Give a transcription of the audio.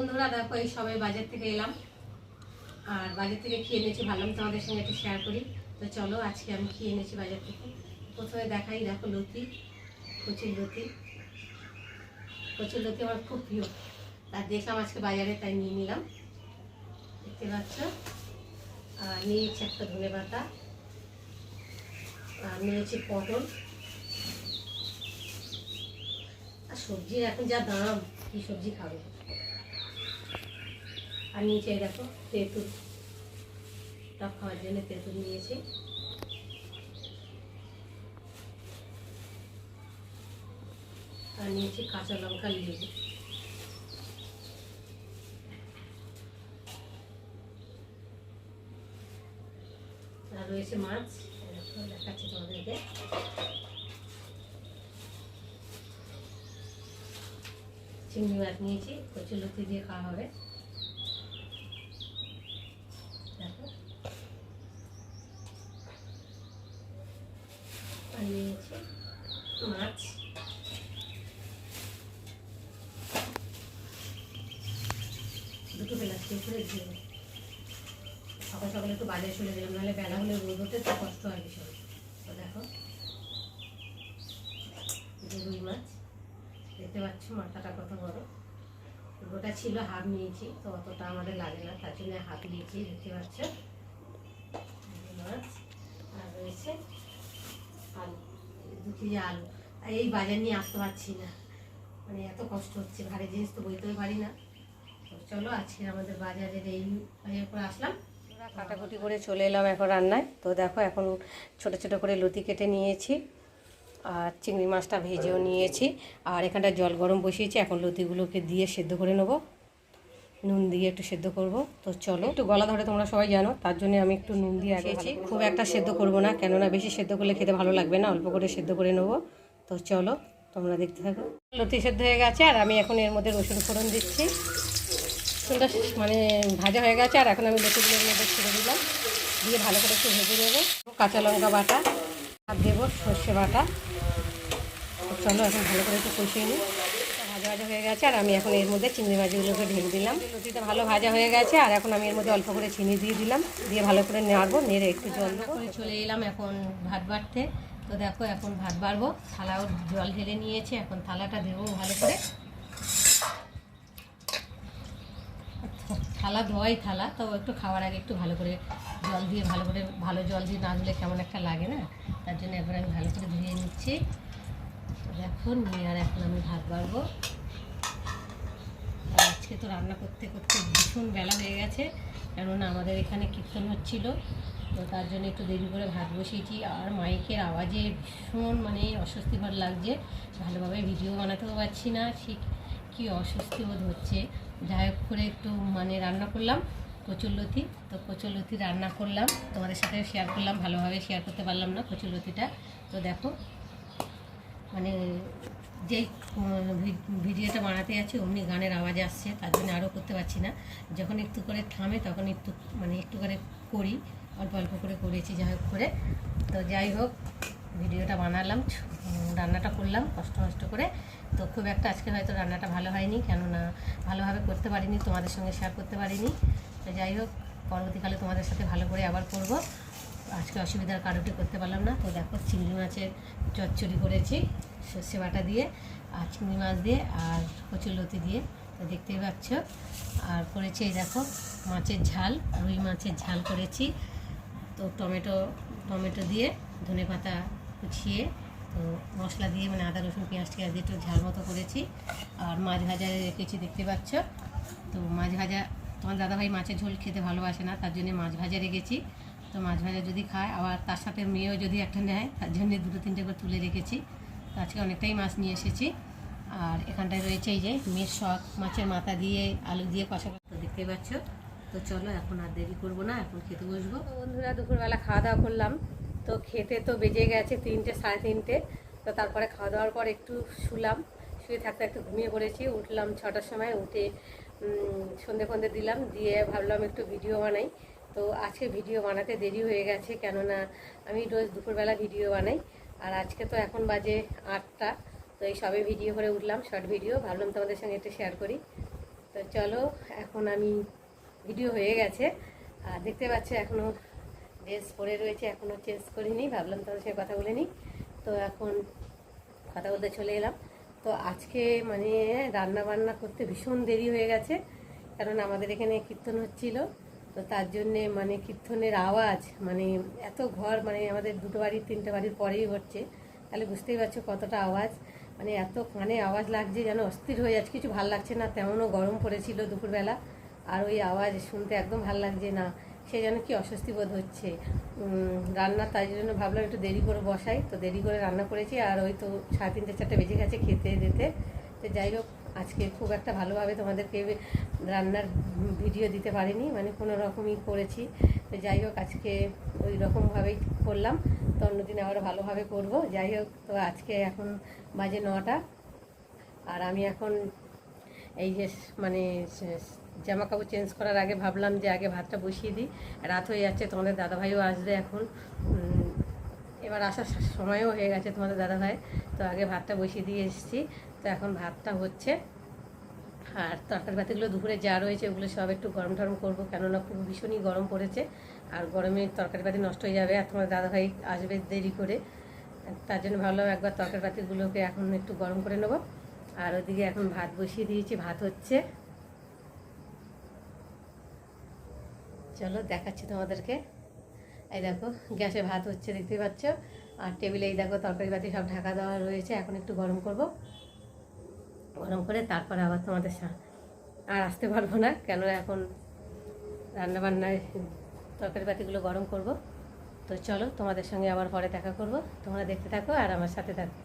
বন্ধুরা দেখো এই সবাই বাজার থেকে এলাম আর বাজার থেকে খেয়ে এনেছি, ভাবলাম তোমাদের সঙ্গে একটু শেয়ার করি। তো চলো আজকে আমি খেয়ে এনেছি বাজার থেকে। প্রথমে দেখাই, দেখো লতি, কচুর লতি। কচুর লতি আমার খুব প্রিয়, আর দেখলাম আজকে বাজারে, তাই নিয়ে নিলাম। দেখতে পাচ্ছ, আর নিয়েছি একটা ধনে পাতা, আর নিয়েছি পটল। আর সবজির এখন যা দাম, কি সবজি খাবে। আর নিচে দেখো তেঁতুল, টক খাওয়ার জন্য তেঁতুল নিয়েছি। আর নিয়েছি কাঁচা লঙ্কা, লেবু। আর রয়েছে মাছ, দেখাচ্ছি তোমাদেরকে। চিংড়ি মাছ নিয়েছি, কচুর লতি দিয়ে খাওয়া হবে। দেখো, আর নিয়েছি মাছ। দুটো বেলা খেয়ে করে দিয়ে সকাল সকালে একটু বাজারে চলে গেলাম, নাহলে বেলা হলে রোদ হতে তো কষ্ট হয় ভীষণ। তো দেখো রুই মাছ, দেখতে পাচ্ছ মাথাটা কত বড়। গোটা ছিল, হাফ নিয়েছি, তো অতটা আমাদের লাগে না, তার জন্য হাফ নিয়েছি। দেখতে পাচ্ছ মাছ। আর রয়েছে আলু, 2 কেজি আলু। আর এই বাজার নিয়ে আসতে পারছি না, মানে এত কষ্ট হচ্ছে, ভারী জিনিস তো বইতেও পারি না। তো চলো আজকে আমাদের বাজারের এই বাজার করে আসলাম, কাটাকুটি করে চলে এলাম এখন রান্নায়। তো দেখো এখন ছোট ছোট করে লতি কেটে নিয়েছি, আর চিংড়ি মাছটা ভেজেও নিয়েছি। আর এখানটা জল গরম বসিয়েছি, এখন লতিগুলোকে দিয়ে সেদ্ধ করে নেবো, নুন দিয়ে একটু সেদ্ধ করব। তো চলো, একটু গলা ধরে তোমরা সবাই জানো, তার জন্য আমি একটু নুন দিয়ে আগেছি। খুব একটা সেদ্ধ করব না, কেননা বেশি সেদ্ধ করলে খেতে ভালো লাগবে না, অল্প করে সেদ্ধ করে নেবো। তো চলো তোমরা দেখতে থাকো। লতি সেদ্ধ হয়ে গেছে, আর আমি এখন এর মধ্যে রসুন ফোড়ন দিচ্ছি। রসুনটা মানে ভাজা হয়ে গেছে, আর এখন আমি লতিগুলোর মধ্যে ছেড়ে দিলাম, দিয়ে ভালো করে একটু ভেজে দেবো। কাঁচা লঙ্কা বাটা আর দেবো সর্ষে বাটা। চলো এখন ভালো করে একটু কষিয়ে নিই। ভাজা ভাজা হয়ে গেছে, আর আমি এখন এর মধ্যে চিংড়ি মাছগুলোকে ঢেলে দিলাম। লতিটা ভালো ভাজা হয়ে গেছে, আর এখন আমি এর মধ্যে অল্প করে চিনি দিয়ে দিলাম, দিয়ে ভালো করে নাড়বো, নেড়ে একটু জল করে চলে এলাম এখন ভাত বাড়তে। তো দেখো এখন ভাত বাড়বো, থালাও জল ঢেলে নিয়েছে, এখন থালাটা দেবো ভালো করে। থালা ধোয়াই থালা, তো একটু খাওয়ার আগে একটু ভালো করে জল দিয়ে, ভালো জল দিয়ে না ধুলে কেমন একটা লাগে না, তার জন্য এবার আমি ভালো করে ধুয়ে নিচ্ছি। দেখো নিয়ে আর এখন আমি ভাত বাড়বো। আজকে তো রান্না করতে করতে ভীষণ বেলা হয়ে গেছে, কেননা আমাদের এখানে কীর্তন হচ্ছিল, তো তার জন্য একটু দেরি করে ভাত বসিয়েছি। আর মাইকের আওয়াজে ভীষণ মানে অস্বস্তিকর লাগছে, ভালোভাবে ভিডিও বানাতেও পারছি না, ঠিক কী অস্বস্তি বোধ হচ্ছে। যাই হোক করে একটু মানে রান্না করলাম কচুরলতি। তো কচুরলতি রান্না করলাম, তোমাদের সাথে শেয়ার করলাম, ভালোভাবে শেয়ার করতে পারলাম না কচুরলতিটা। তো দেখো মানে যেই ভিডিওটা বানাতে যাচ্ছি অমনি গানের আওয়াজ আসছে, তার জন্য আরও করতে পারছি না। যখন একটু করে থামে তখন একটু মানে একটু করে করি, অল্প অল্প করে করেছি যাই হোক করে। তো যাই হোক ভিডিওটা বানালাম, রান্নাটা করলাম কষ্ট করে। তো খুব একটা আজকে হয়তো রান্নাটা ভালো হয়নি, কেননা ভালোভাবে করতে পারিনি, তোমাদের সঙ্গে শেয়ার করতে পারিনি। তো যাই হোক পরবর্তীকালে তোমাদের সাথে ভালো করে আবার করব, আজকে অসুবিধার কারণটি করতে পারলাম না। তো দেখো চিংড়ি মাছের চচ্চড়ি করেছি সর্ষে বাটা দিয়ে, আর চিংড়ি মাছ দিয়ে, আর কচুরলতি দিয়ে, তো দেখতেই পাচ্ছ। আর করেছি এই দেখো মাছের ঝাল, রুই মাছের ঝাল করেছি। তো টমেটো দিয়ে ধনে পাতা কুচিয়ে, তো মশলা দিয়ে মানে আদা রসুন পেঁয়াজ টিয়াজ দিয়ে একটু ঝাল মতো করেছি। আর মাছ ভাজা রেখেছি দেখতে পাচ্ছ। তো মাছ ভাজা, তোমার দাদাভাই মাছের ঝোল খেতে ভালোবাসে না, তার জন্য মাছ ভাজা রেখেছি। তো মাছ ভাজা যদি খায়, আবার তার সাথে মেয়েও যদি একটা নেয়, তার জন্য 2-3টে করে তুলে রেখেছি। তো আজকে অনেকটাই মাছ নিয়ে এসেছি। আর এখানটায় রয়েছে এই যে মেয়ের শখ, মাছের মাথা দিয়ে আলু দিয়ে কষা, তো দেখতেই পাচ্ছ। তো চলো এখন আর দেরি করবো না, এখন খেতে বসবো। বন্ধুরা দুপুরবেলা খাওয়া দাওয়া করলাম, তো খেতে তো বেজে গেছে 3টে, 3:30। তো তারপরে খাওয়া দাওয়ার পর একটু শুলাম, শুয়ে থাকতে একটু ঘুমিয়ে পড়েছি। উঠলাম 6টার সময়, উঠে সন্ধে দিলাম, দিয়ে ভাবলাম একটু ভিডিও বানাই। তো আজকে ভিডিও বানাতে দেরি হয়ে গেছে, কেননা আমি রোজ দুপুরবেলা ভিডিও বানাই, আর আজকে তো এখন বাজে 8টা। তো এই সবে ভিডিও করে উঠলাম, শর্ট ভিডিও, ভাবলাম তোমাদের সঙ্গে একটু শেয়ার করি। তো চলো, এখন আমি ভিডিও হয়ে গেছে আর দেখতে পাচ্ছ এখনও ড্রেস পরে রয়েছে, এখনও চেঞ্জ করিনি, ভাবলাম তাদের সাথে কথা বলে নিই। তো এখন কথা বলতে চলে এলাম। তো আজকে মানে রান্না বান্না করতে ভীষণ দেরি হয়ে গেছে, কারণ আমাদের এখানে কীর্তন হচ্ছিল। তো তার জন্যে মানে কীর্তনের আওয়াজ মানে এত ঘর, মানে আমাদের 2 বাড়ি 3টে বাড়ির পরেই হচ্ছে, তাহলে বুঝতেই পারছো কতটা আওয়াজ, মানে এত কানে আওয়াজ লাগছে যেন অস্থির হয়ে যাচ্ছে, কিছু ভাল লাগছে না। তেমনও গরম পড়েছিল দুপুরবেলা, আর ওই আওয়াজ শুনতে একদম ভাল লাগছে না, সে যেন কি অস্বস্তি বোধ হচ্ছে। রান্না, তাই জন্য ভাবলাম একটু দেরি করে বসাই, তো দেরি করে রান্না করেছি। আর ওই তো 3:30 4টে বেজে গেছে খেতে দিতে। তো যাই হোক, আজকে খুব একটা ভালোভাবে তোমাদেরকে রান্নার ভিডিও দিতে পারিনি, মানে কোনো রকমই করেছি। তো যাই হোক, আজকে ওই রকমভাবেই করলাম, তো অন্যদিন আবার ভালোভাবে করব। যাই হোক, তো আজকে এখন বাজে 9টা, আর আমি এখন এই যে মানে জামা কাপড় চেঞ্জ করার আগে ভাবলাম যে আগে ভাতটা বসিয়ে দিই, রাত হয়ে যাচ্ছে, তোমাদের দাদাভাইও আসবে এখন, এবার আসার সময়ও হয়ে গেছে তোমাদের দাদাভাই। তো আগে ভাতটা বসিয়ে দিয়ে এসেছি, তো এখন ভাতটা হচ্ছে। আর তরকারি পাতিগুলো দুপুরে যা রয়েছে ওগুলো সব একটু গরম টরম করবো, কেননা খুব ভীষণই গরম পড়েছে, আর গরমে তরকারি পাতি নষ্ট হয়ে যাবে, আর তোমার দাদাভাই আসবে দেরি করে, তার জন্য ভাবলাম একবার তরকারি পাতিগুলোকে এখন একটু গরম করে নেবো। আর ওদিকে এখন ভাত বসিয়ে দিয়েছি, ভাত হচ্ছে। চলো দেখাচ্ছি তোমাদেরকে। এই দেখো গ্যাসে ভাত হচ্ছে, দেখতেই পাচ্ছ, আর টেবিলে এই দেখো তরকারি পাতি সব ঢাকা দেওয়া রয়েছে। এখন একটু গরম করব, গরম করে তারপরে আবার তোমাদের আর আসতে পারবো না, কেন এখন রান্নাবান্নায় তরকারি পাতিগুলো গরম করব। তো চলো, তোমাদের সঙ্গে আবার পরে দেখা করব, তোমরা দেখতে থাকো আর আমার সাথে থাকো।